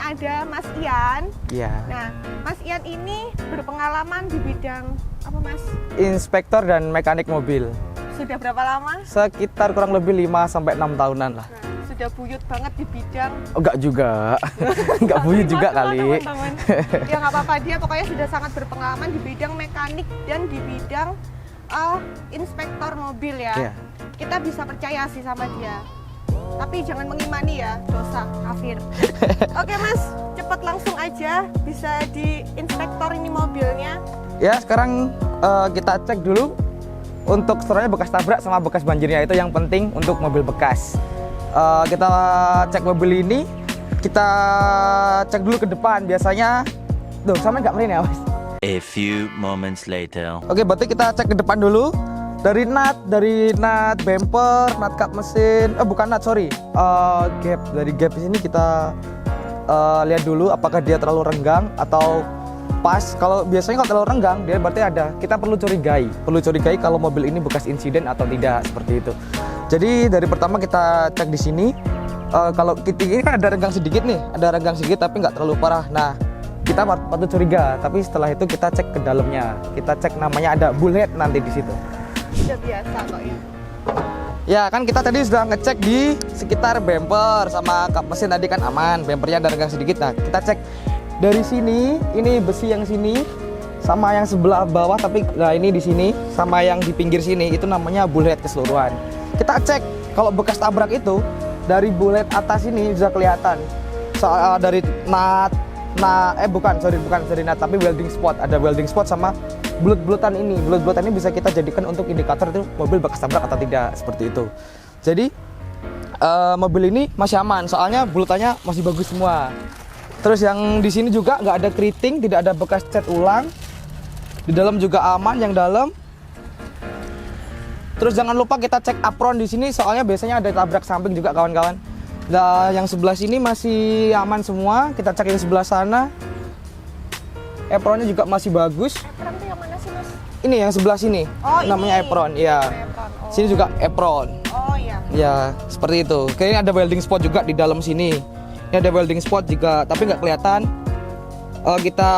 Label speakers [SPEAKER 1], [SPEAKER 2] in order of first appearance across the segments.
[SPEAKER 1] ada Mas Ian.
[SPEAKER 2] Iya.
[SPEAKER 1] Nah, Mas Ian ini berpengalaman di bidang apa, Mas?
[SPEAKER 2] Inspektor dan mekanik mobil.
[SPEAKER 1] Sudah berapa lama?
[SPEAKER 2] Sekitar kurang lebih 5 sampai 6 tahunan lah.
[SPEAKER 1] Nah, sudah buyut banget di bidang.
[SPEAKER 2] Oh, enggak juga. Enggak buyut juga kali.
[SPEAKER 1] Teman-teman. Ya nggak apa-apa, dia pokoknya sudah sangat berpengalaman di bidang mekanik dan di bidang inspektor mobil ya.
[SPEAKER 2] Iya.
[SPEAKER 1] Kita bisa percaya sih sama dia. Tapi jangan mengimani ya, dosa, kafir. Oke Mas, cepat langsung aja bisa di inspektor ini mobilnya.
[SPEAKER 2] Ya, sekarang kita cek dulu untuk setelahnya bekas tabrak sama bekas banjirnya, itu yang penting untuk mobil bekas. Kita cek mobil ini, kita cek dulu ke depan. Biasanya, tuh sama nggak merin ya Mas?
[SPEAKER 3] A few moments later.
[SPEAKER 2] Oke, berarti kita cek ke depan dulu. Dari nut bumper, nut kap mesin, gap. Dari gap sini kita lihat dulu apakah dia terlalu renggang atau pas. Kalau biasanya kalau terlalu renggang, dia berarti kita perlu curigai kalau mobil ini bekas insiden atau tidak, seperti itu. Jadi dari pertama kita cek di sini. Kalau ini kan ada renggang sedikit tapi nggak terlalu parah. Nah, kita patut curiga. Tapi setelah itu kita cek ke dalamnya. Kita cek namanya ada bullet nanti di situ.
[SPEAKER 1] Sudah biasa kok ya.
[SPEAKER 2] Ya kan kita tadi sudah ngecek di sekitar bumper sama kap mesin tadi kan aman, bumpernya ada renggang sedikit. Nah kita cek dari sini, ini besi yang sini sama yang sebelah bawah, tapi nah ini di sini sama yang di pinggir sini itu namanya bullet keseluruhan. Kita cek kalau bekas tabrak itu dari bullet atas ini bisa kelihatan. Soal dari nut, bukan dari nut, tapi welding spot, ada welding spot sama bulut-bulutan ini. Bulut-bulutan ini bisa kita jadikan untuk indikator itu mobil bekas tabrak atau tidak, seperti itu. Jadi mobil ini masih aman, soalnya bulutannya masih bagus semua. Terus yang di sini juga nggak ada keriting, tidak ada bekas cat ulang. Di dalam juga aman yang dalam. Terus jangan lupa kita cek apron di sini, soalnya biasanya ada tabrak samping juga kawan-kawan. Nah, yang sebelah sini masih aman semua. Kita cek yang sebelah sana. Apronnya juga masih bagus.
[SPEAKER 1] Apron itu yang mana sih Mas?
[SPEAKER 2] Ini yang sebelah sini, namanya
[SPEAKER 1] ini.
[SPEAKER 2] apron, ya.
[SPEAKER 1] Oh.
[SPEAKER 2] Sini juga apron.
[SPEAKER 1] Oh iya.
[SPEAKER 2] Ya, seperti itu. Kayaknya ada welding spot juga di dalam sini. Ini ada welding spot juga, tapi nggak kelihatan. Kita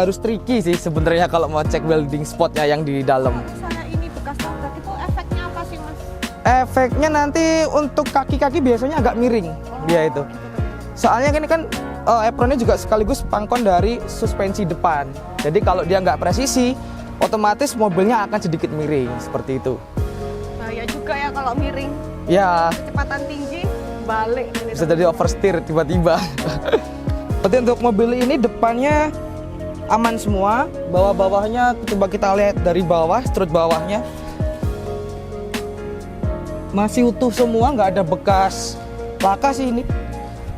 [SPEAKER 2] harus tricky sih sebenarnya kalau mau cek welding spotnya yang di dalam.
[SPEAKER 1] Misalnya ini bekas tabrak itu efeknya apa sih Mas?
[SPEAKER 2] Efeknya nanti untuk kaki-kaki biasanya agak miring dia itu. Soalnya ini kan apronnya juga sekaligus pangkon dari suspensi depan. Jadi kalau dia nggak presisi, otomatis mobilnya akan sedikit miring, seperti itu.
[SPEAKER 1] Bahaya juga ya kalau miring.
[SPEAKER 2] Ya,
[SPEAKER 1] Kecepatan tinggi, balik.
[SPEAKER 2] bisa jadi oversteer tiba-tiba. Berarti untuk mobil ini depannya aman semua, bawah-bawahnya coba kita lihat dari bawah, strut bawahnya masih utuh semua, nggak ada bekas laka sih ini,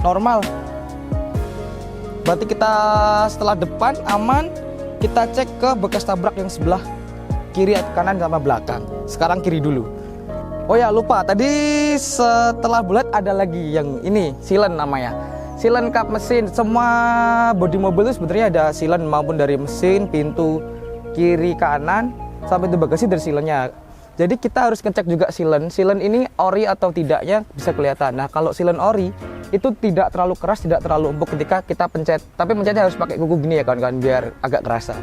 [SPEAKER 2] normal. Berarti kita setelah depan aman, kita cek ke bekas tabrak yang sebelah kiri, kanan sama belakang. Sekarang kiri dulu. Oh ya lupa, tadi setelah bullet ada lagi yang ini, silen namanya. Silen kap mesin, semua bodi mobil itu sebenarnya ada silen, maupun dari mesin, pintu kiri kanan sampai itu bagasi dari silennya. Jadi kita harus ngecek juga silen ini ori atau tidaknya bisa kelihatan. Nah kalau silen ori itu tidak terlalu keras, tidak terlalu empuk ketika kita pencet. Tapi pencetnya harus pakai kuku gini ya kawan-kawan, biar agak kerasa.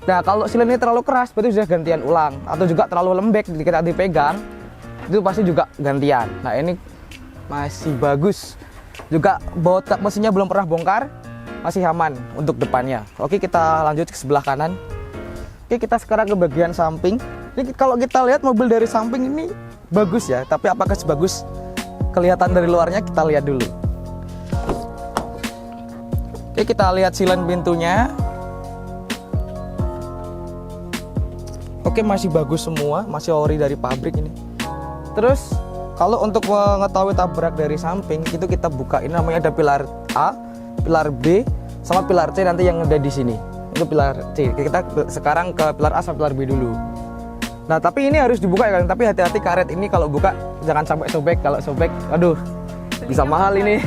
[SPEAKER 2] Nah kalau silen ini terlalu keras berarti sudah gantian ulang. Atau juga terlalu lembek ketika dipegang, itu pasti juga gantian. Nah ini masih bagus. Juga baut kap mesinnya belum pernah bongkar, masih aman untuk depannya. Oke, kita lanjut ke sebelah kanan. Oke, kita sekarang ke bagian samping. Jadi kalau kita lihat mobil dari samping ini bagus ya, tapi apakah sebagus kelihatan dari luarnya, kita lihat dulu. Oke, kita lihat silen pintunya. Oke, masih bagus semua, masih ori dari pabrik ini. Terus kalau untuk mengetahui tabrak dari samping itu kita buka, ini namanya ada pilar A, pilar B, sama pilar C nanti yang ada di sini. Itu pilar C. Kita sekarang ke pilar A sama pilar B dulu. Nah tapi ini harus dibuka ya kan, tapi hati-hati karet ini kalau buka jangan sampai sobek. Kalau sobek, aduh, bisa mahal ini.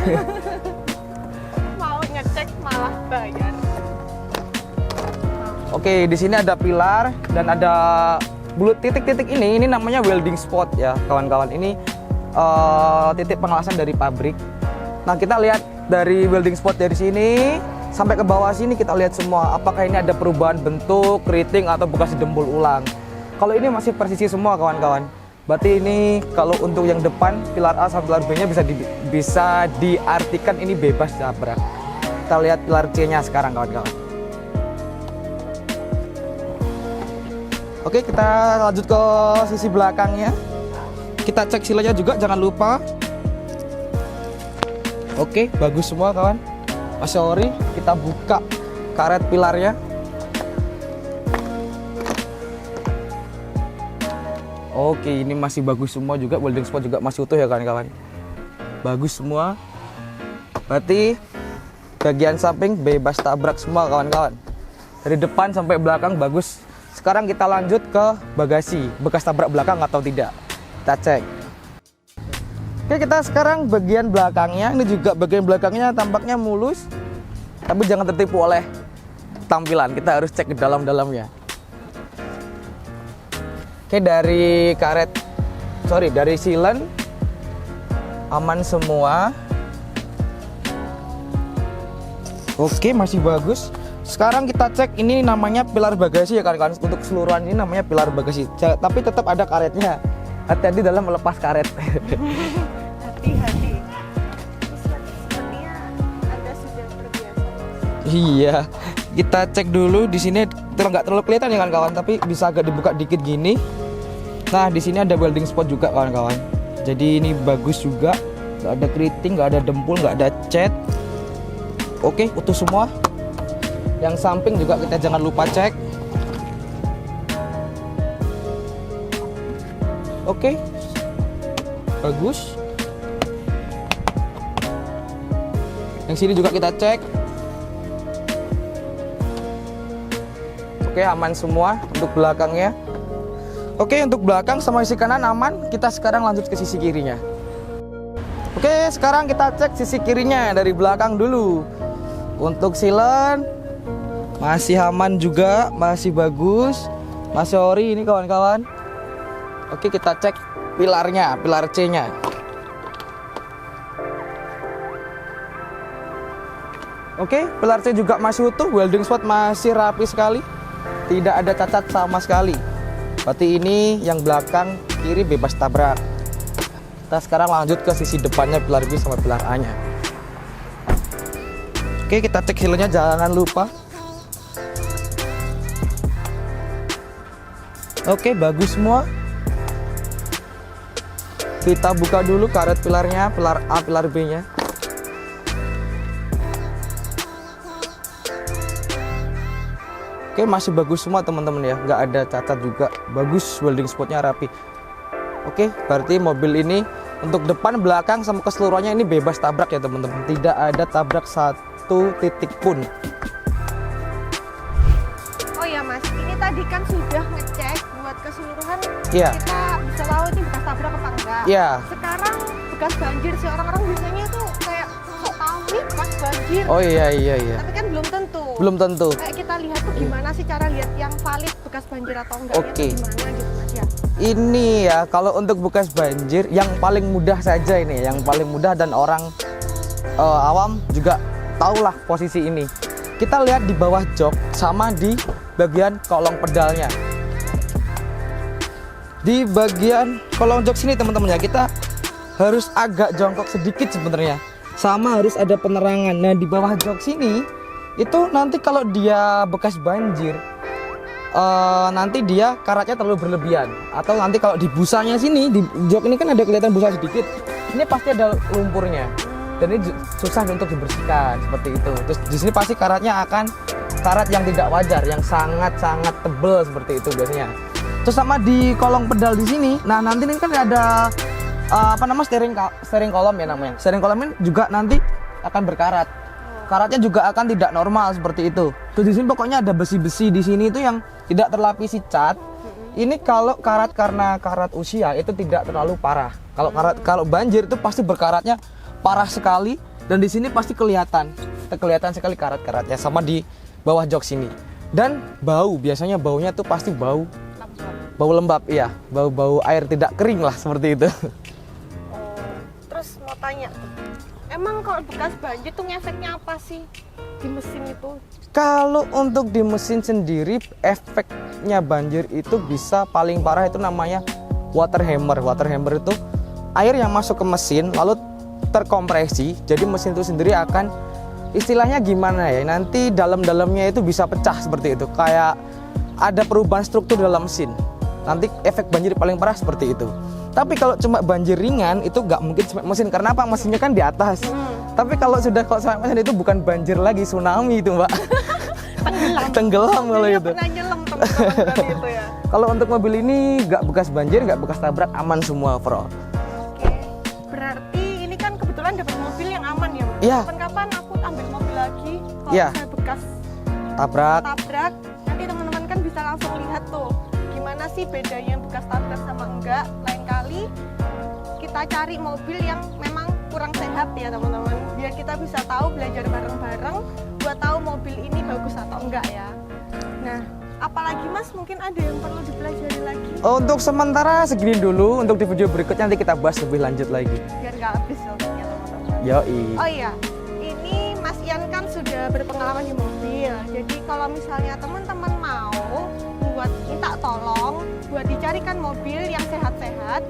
[SPEAKER 1] Mau ngecek malah bayar.
[SPEAKER 2] Oke, di sini ada pilar dan ada bulut titik-titik ini namanya welding spot ya kawan-kawan. Ini titik pengelasan dari pabrik. Nah kita lihat dari welding spot dari sini sampai ke bawah sini kita lihat semua apakah ini ada perubahan bentuk, keriting atau bekas didembul ulang. Kalau ini masih persisi semua kawan-kawan. Berarti ini kalau untuk yang depan pilar A sampai pilar B-nya bisa diartikan ini bebas tabrak. Kita lihat pilar C-nya sekarang kawan-kawan. Oke, kita lanjut ke sisi belakangnya. Kita cek silanya juga jangan lupa. Oke, bagus semua kawan. Sorry, kita buka karet pilarnya. Oke, ini masih bagus semua juga, welding spot juga masih utuh ya kawan-kawan. Bagus semua. Berarti bagian samping bebas tabrak semua kawan-kawan. Dari depan sampai belakang bagus. Sekarang kita lanjut ke bagasi, bekas tabrak belakang atau tidak. Kita cek. Oke, kita sekarang bagian belakangnya. Ini juga bagian belakangnya tampaknya mulus. Tapi jangan tertipu oleh tampilan. Kita harus cek ke dalam-dalamnya. Oke, dari dari silen aman semua. Oke, masih bagus. Sekarang kita cek ini namanya pilar bagasi ya kawan-kawan. Untuk keseluruhan ini namanya pilar bagasi. Tapi tetap ada karetnya. Hati-hati dalam melepas karet.
[SPEAKER 1] Hati-hati. Sepertinya Anda sudah terbiasa.
[SPEAKER 2] Iya, kita cek dulu di sini nggak terlalu kelihatan ya kawan-kawan, tapi bisa agak dibuka dikit gini. Nah, di sini ada welding spot juga kawan-kawan. Jadi ini bagus juga, nggak ada keriting, nggak ada dempul, nggak ada cat. Oke, utuh semua. Yang samping juga kita jangan lupa cek. Oke, bagus. Yang sini juga kita cek. Oke, aman semua untuk belakangnya. Oke, untuk belakang sama sisi kanan aman. Kita sekarang lanjut ke sisi kirinya. Oke, sekarang kita cek sisi kirinya dari belakang dulu. Untuk silen masih aman juga, masih bagus. Masih ori ini kawan-kawan. Oke, kita cek pilarnya, pilar C-nya. Oke, pilar C juga masih utuh, welding spot masih rapi sekali. Tidak ada cacat sama sekali. Berarti ini yang belakang kiri bebas tabrak. Kita sekarang lanjut ke sisi depannya pilar B sama pilar A-nya. Oke, kita cek silnya jangan lupa. Oke, bagus semua. Kita buka dulu karet pilarnya, pilar A, pilar B-nya. Oke, masih bagus semua teman-teman ya, nggak ada cacat juga. Bagus, welding spotnya rapi. Oke, berarti mobil ini untuk depan, belakang, sama keseluruhannya ini bebas tabrak ya teman-teman. Tidak ada tabrak satu titik pun.
[SPEAKER 1] Oh ya Mas, ini tadi kan sudah ngecek buat keseluruhan.
[SPEAKER 2] Iya.
[SPEAKER 1] Kita bisa tahu ini bekas tabrak apa enggak.
[SPEAKER 2] Iya.
[SPEAKER 1] Sekarang bekas banjir sih, orang-orang biasanya tuh kayak sok tahu nih bekas banjir.
[SPEAKER 2] Oh iya.
[SPEAKER 1] Tapi kan belum tentu.
[SPEAKER 2] Belum tentu.
[SPEAKER 1] Kayak kita lihat tuh gimana sih cara lihat yang valid bekas banjir atau enggaknya
[SPEAKER 2] Oke.
[SPEAKER 1] tuh gimana gitu Mas ya.
[SPEAKER 2] Ini ya, kalau untuk bekas banjir yang paling mudah saja ini, yang paling mudah dan orang awam juga tahulah posisi ini. Kita lihat di bawah jok sama di bagian kolong pedalnya. Di bagian kolong jok sini teman-teman ya, kita harus agak jongkok sedikit sebenarnya. Sama harus ada penerangan. Nah, di bawah jok sini itu nanti kalau dia bekas banjir, nanti dia karatnya terlalu berlebihan. Atau nanti kalau di busanya sini, di jok ini kan ada kelihatan busa sedikit, ini pasti ada lumpurnya dan ini susah untuk dibersihkan seperti itu. Terus di sini pasti karatnya akan karat yang tidak wajar, yang sangat-sangat tebal seperti itu biasanya. Terus sama di kolong pedal di sini, nah nanti ini kan ada steering column ya namanya. Steering column ini juga nanti akan berkarat. Karatnya juga akan tidak normal seperti itu. Terus di sini pokoknya ada besi-besi di sini itu yang tidak terlapisi cat. Ini kalau karat karena karat usia itu tidak terlalu parah. Kalau banjir itu pasti berkaratnya parah sekali dan di sini pasti kelihatan sekali karat-karatnya sama di bawah jok sini. Dan biasanya baunya tuh pasti bau lembab, iya, bau air tidak kering lah seperti itu.
[SPEAKER 1] Terus mau tanya, Emang kalau bekas banjir tuh ngefeknya apa sih di mesin itu?
[SPEAKER 2] Kalau untuk di mesin sendiri, efeknya banjir itu bisa paling parah itu namanya water hammer. Water hammer itu air yang masuk ke mesin lalu terkompresi, jadi mesin itu sendiri akan istilahnya gimana ya, nanti dalam-dalamnya itu bisa pecah seperti itu, kayak ada perubahan struktur dalam mesin. Nanti efek banjir paling parah seperti itu. Tapi kalau cuma banjir ringan itu nggak mungkin sampai mesin, karena apa? Mesinnya kan di atas. Tapi kalau sampai mesin itu bukan banjir lagi, tsunami itu mbak. Tenggelam kalau
[SPEAKER 1] Mobilnya
[SPEAKER 2] itu.
[SPEAKER 1] pernah nyelam teman-teman tadi itu ya.
[SPEAKER 2] Kalau untuk mobil ini nggak bekas banjir, nggak bekas tabrak, aman semua overall.
[SPEAKER 1] Oke, berarti ini kan kebetulan dapat mobil yang aman ya Mas?
[SPEAKER 2] Iya.
[SPEAKER 1] Kapan-kapan aku ambil mobil lagi, kalau
[SPEAKER 2] Iya.
[SPEAKER 1] saya bekas
[SPEAKER 2] Tabrak.
[SPEAKER 1] tabrak, nanti teman-teman kan bisa langsung lihat tuh gimana sih bedanya yang bekas tabrak sama enggak. Lain kali kita cari mobil yang memang kurang sehat ya teman-teman, biar kita bisa tahu, belajar bareng-bareng buat tahu mobil ini bagus atau enggak ya. Nah, apalagi Mas, mungkin ada yang perlu dipelajari lagi
[SPEAKER 2] Untuk sementara segini dulu, untuk di video berikutnya nanti kita bahas lebih lanjut lagi.
[SPEAKER 1] biar nggak habis waktunya teman-teman.
[SPEAKER 2] Yoi.
[SPEAKER 1] Oh iya, ini Mas Ian kan sudah berpengalaman di mobil. Jadi kalau misalnya teman-teman mau buat minta tolong buat dicarikan mobil yang sehat-sehat,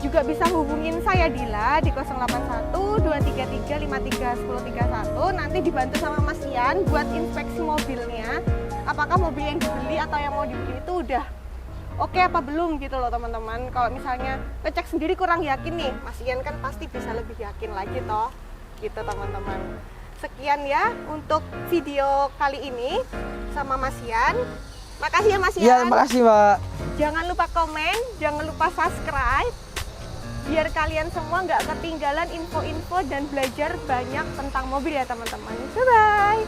[SPEAKER 1] juga bisa hubungin saya Dila di 081 233 53 1031. Nanti dibantu sama Mas Ian buat inspeksi mobilnya. Apakah mobil yang dibeli atau yang mau dibeli itu udah oke apa belum gitu loh teman-teman. Kalau misalnya ngecek sendiri kurang yakin nih, Mas Ian kan pasti bisa lebih yakin lagi toh. Gitu teman-teman. Sekian ya untuk video kali ini sama Mas Ian. Makasih ya Mas Ian.
[SPEAKER 2] Iya, makasih mbak.
[SPEAKER 1] Jangan lupa komen, jangan lupa subscribe, biar kalian semua nggak ketinggalan info-info dan belajar banyak tentang mobil ya teman-teman. Bye-bye.